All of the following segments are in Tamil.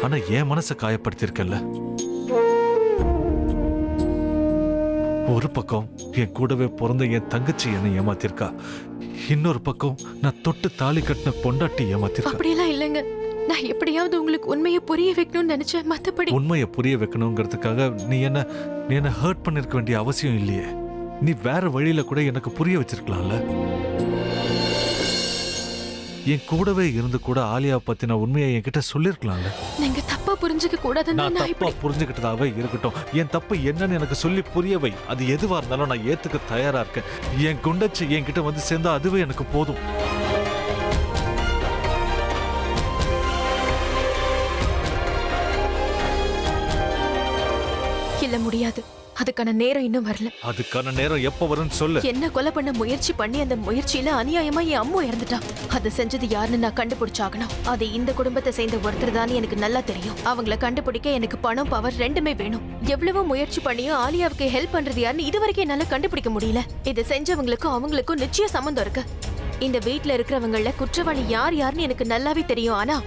ஆனா என் மனசை காயப்படுத்திருக்கல. ஒரு பக்கம் என் கூடவே பிறந்த என் தங்கச்சி என்னை ஏமாத்திருக்கா, இன்னொரு பக்கம் நான் தொட்டு தாலி கட்டின பொண்டாட்டி ஏமாத்திருக்கா. அப்படியெல்லாம் இல்லைங்க. நான் எப்படியாவது உங்களுக்கு உண்மையை புரிய வைக்கணும்னு நினைச்சேன். மத்தபடி உண்மையை புரிய வைக்கணுங்கிறதுக்காக நீ என்ன ஹர்ட் பண்ணிருக்க வேண்டிய அவசியம் இல்லையே. நீ வேற வழியில கூட எனக்கு புரிய வச்சிருக்கலாம்ல. என் கூடவே இருந்து கூட ஆலியா பத்தின உண்மையை என்கிட்ட சொல்லிருக்கலாம்ல. நீங்க தப்பா புரிஞ்சுக்க கூடாதுன்னு நான் நான் தப்பா புரிஞ்சுக்கிட்டதாவே இருக்கட்டும். என் தப்பு என்னன்னு எனக்கு சொல்லி புரிய வை. அது எதுவா இருந்தாலும் நான் ஏத்துக்க தயாரா இருக்கேன். என் குண்டச்சி என்கிட்ட வந்து சேர்ந்தா அதுவே எனக்கு போதும். இல்ல, முடியாது. அதுக்கான நேரம் இன்னும் வரல. அதுக்கான நேரம் எப்ப வரும்னு சொல்லு. என்ன கொலை பண்ண முயற்சி பண்ணி அந்த முயற்சியில அநியாயமா என் அம்மா இறந்துட்டா. அதை செஞ்சது யாருன்னு நான் கண்டுபிடிச்சாகணும். அது இந்த குடும்பத்தை சேர்ந்த ஒருத்தர் தான் எனக்கு நல்லா தெரியும். அவங்கள கண்டுபிடிக்க எனக்கு பணம், பவர் ரெண்டுமே வேணும். எவ்வளவோ முயற்சி பண்ணியும் ஆலியாவுக்கு ஹெல்ப் பண்றது யாருன்னு இதுவரைக்கும் என்னால கண்டுபிடிக்க முடியல. இதை செஞ்சவங்களுக்கும் அவங்களுக்கும் நிச்சய சம்பந்தம் இருக்கு. இந்த வீட்டுல இருக்கிறவங்கள குற்றவாளி யார் யாருன்னு எனக்கு நல்லாவே தெரியும். ஆனா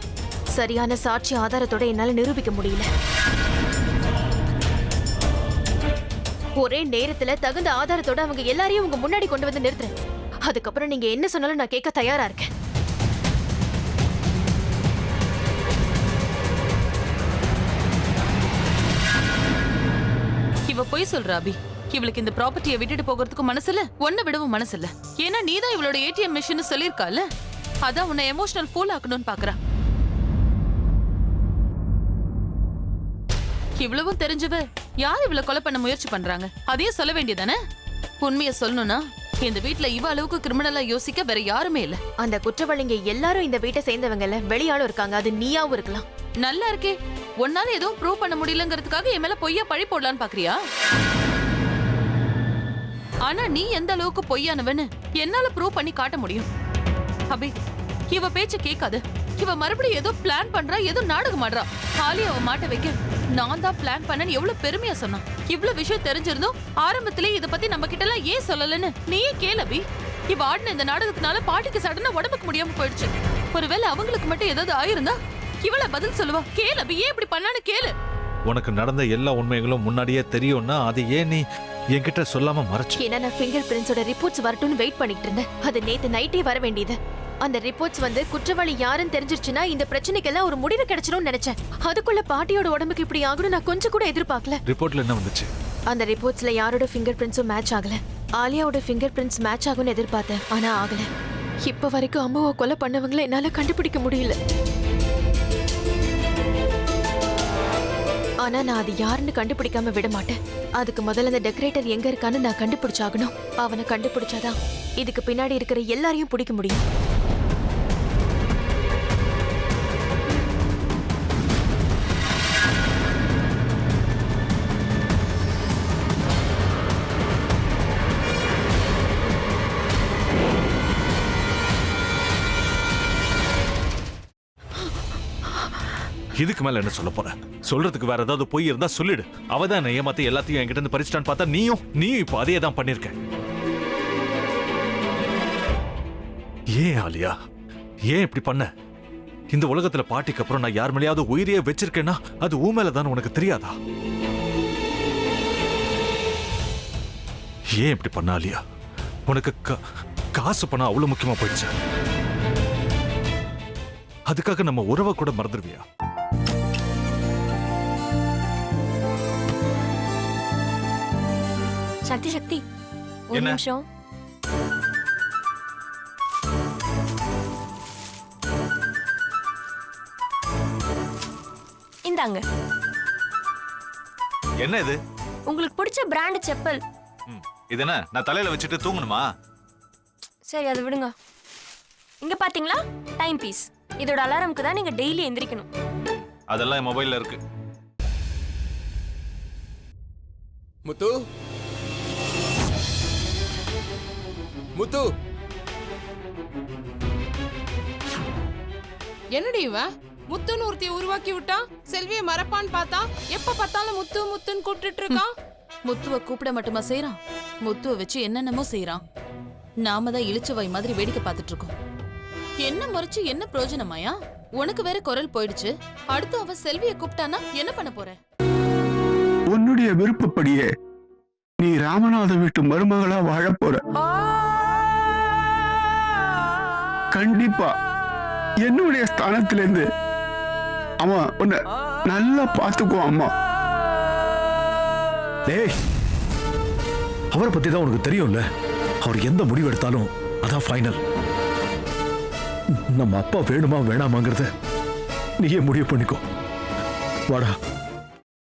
சரியான சாட்சி ஆதாரத்தோட என்னால நிரூபிக்க முடியல. ஒரே நேரத்துல தகுந்த ஆதாரத்தோட அவங்க எல்லாரையும் உங்க முன்னாடி கொண்டு வந்து நிறுத்துறேன். அதுக்கப்புறம் நீங்க என்ன சொன்னாலும் நான் கேட்க தயாரா இருக்கேன். இவ போய் சொல்ற அபி. இவளுக்கு இந்த ப்ராப்பர்ட்டியை விட்டுட்டு போகிறதுக்கு மனசு இல்ல, ஒன்ன விடவும் மனசு இல்ல. ஏன்னா நீதான் இவளோட ஏடிஎம் மிஷின் சொல்லிருக்கால. அதான் உன்னை எமோஷனல் ஃபூல் ஆக்கணும்னு பாக்குறா. இவ்வளவும் தெரிஞ்சவ யார் இவளை கொலை பண்ண முயற்சி பண்றாங்க அதையும் சொல்ல வேண்டியதானே? உண்மையை சொல்லணும்னா இந்த வீட்டுல இவ அளவுக்கு கிரிமினலா யோசிக்க வேற யாருமே இல்ல. அந்த குற்றவாளிங்க எல்லாரும் இந்த வீட்டை சேர்ந்தவங்கல்ல, வெளியாளும் இருக்காங்க. அது நீயாவும் இருக்கலாம். நல்லா இருக்கே. ஒன்னால எதுவும் ப்ரூவ் பண்ண முடியலங்கிறதுக்காக என் மேல பொய்யா பழி போடலான்னு பாக்குறியா? ஆனா நீ எந்த அளவுக்கு பொய்யானவன்னு என்னால ப்ரூவ் பண்ணி காட்ட முடியும். அபி, இவ பேச்ச கேட்காது. இவ மறுபடியும் ஏதோ பிளான் பண்றா, ஏதோ நாடகம் ஆடுறா. ஆலியாவை மாட்ட வைக்க நான் தான் பிளான் பண்ணேன்னு எவ்வளவு பெருமையா சொன்னான். இவ்வளவு விஷயம் தெரிஞ்சிருந்தோம் ஆரம்பத்திலே இத பத்தி நம்ம கிட்ட எல்லாம் ஏன் சொல்லலன்னு நீயே கேளு அபி. இவ ஆடின இந்த நாடகத்தினால பாட்டிக்கு சடனா உடம்புக்கு முடியாம போயிடுச்சு. ஒருவேளை அவங்களுக்கு மட்டும் ஏதாவது ஆயிருந்தா இவள பதில் சொல்லுவா. கேளு அபி, ஏன் இப்படி பண்ணான்னு கேளு. உனக்கு நடந்த எல்லா உண்மைகளும் முன்னாடியே தெரியும்னா அது ஏன் நீ என்கிட்ட சொல்லாம மறைச்சு? ஏன்னா நான் ஃபிங்கர் பிரிண்ட்ஸோட ரிப்போர்ட்ஸ் வரட்டும்னு வெயிட் பண்ணிட்டு இருந்தேன். அது நேத்து நைட்டே வர வேண்டியது. அந்த ரிப்போர்ட்ஸ் வந்து குற்றவாளி யாருன்னு தெரிஞ்சிருச்சுன்னா இந்த பிரச்சனைக்கெல்லாம் ஒரு முடிவு கிடைச்சிடும்னு நினைச்சேன். அதுக்குள்ள பாட்டியோட உடம்புக்கு இப்படி ஆகணும் நான் கொஞ்சம் கூட எதிர்பார்க்கல. ரிப்போர்ட்ல என்ன வந்துச்சு? அந்த ரிப்போர்ட்ஸ்ல யாரோட ஃபிங்கர் பிரிண்ட்ஸும் மேட்ச் ஆகல. ஆலியாவோட ஃபிங்கர் பிரிண்ட்ஸ் மேட்ச் ஆகும்னு எதிர்பார்த்தேன், ஆனா ஆகல. இப்ப வரைக்கும் அம்மாவை கொலை பண்ணவங்களை என்னால கண்டுபிடிக்க முடியல. ஆனா நான் அது யாருன்னு கண்டுபிடிக்காம விட மாட்டேன். அதுக்கு முதல்ல அந்த டெக்கரேட்டர் எங்க இருக்கான்னு நான் கண்டுபிடிச்சாகணும். அவனை கண்டுபிடிச்சாதான் இதுக்கு பின்னாடி இருக்கிற எல்லாரையும் பிடிக்க முடியும். இதுக்கு மேல என்ன சொல்ல போற? சொல்றதுக்கு வேற ஏதாவது பொய் இருந்தா சொல்லிடு. அவதான் என்ன ஏமாத்தி எல்லாத்தையும் என்கிட்ட இருந்து பறிச்சிட்டான்னு பார்த்தா நீயும் இப்போ அதே தான் பண்ணிருக்க. ஏன் ஆலியா, ஏன் இப்படி பண்ண? இந்த உலகத்துல பாட்டிக்கு அப்புறம் நான் யார் மேலேயாவது உயிரியே வச்சிருக்கேன்னா அது ஊ மேலதான் உனக்கு தெரியாதா? ஏன் இப்படி பண்ண ஆலியா? உனக்கு காசு பணம் அவ்வளவு முக்கியமா போயிடுச்சு. அதுக்காக நம்ம உறவை கூட மறந்துடுவியா? சக்தி சக்தி, ஒரு நிமிஷம். இந்தாங்க. என்ன இது? உங்களுக்கு பிடிச்ச பிராண்ட் செப்பல். இது என்ன நான் தலையில வச்சுட்டு தூங்கணுமா? சரி, அதை விடுங்க. இங்க பாத்தீங்களா, டைம் பீஸ். இதோட அலாரம்க்கு தான் நீங்க டெய்லி எந்திரிக்கணும். அதெல்லாம் என் மொபைல்ல இருக்கு. முத்து, முத்து, என்னடி இவன் முத்துன்னு ஒருத்தைய உருவாக்கி விட்டான். செல்வியை மறப்பான்னு பார்த்தா எப்ப பார்த்தாலும் முத்து முத்துன்னு கூப்பிட்டு இருக்கான். முத்துவ கூப்பிட மட்டுமா செய்யறான், முத்துவ வச்சு என்னென்னமோ செய்யறான். நாம தான் இழிச்சவாய் மாதிரி வேடிக்கை பார்த்துட்டு இருக்கோம். என்ன முறைச்சு என்ன பிரயோஜனமாயா? உனக்கு வேற குரல் போயிடுச்சு. அடுத்து அவ செல்வியை கூப்பிட்டானா என்ன பண்ண போற? உன்னுடைய விருப்பப்படியே நீ ராமநாத வீட்டு மருமகளா வாழ போற. கண்டிப்பா என்னுடைய ஸ்தானத்திலிருந்து அவன் உன்னை நல்லா பார்த்துக்குவான் அம்மா. டேய், அவரை பத்தி தான் உனக்கு தெரியும்ல. அவர் எந்த முடிவு எடுத்தாலும் அதான் ஃபைனல். நம்ம அப்பா வேணுமா வேணாமாங்கிறத நீயே முடிவு பண்ணிக்கோ. வாடா.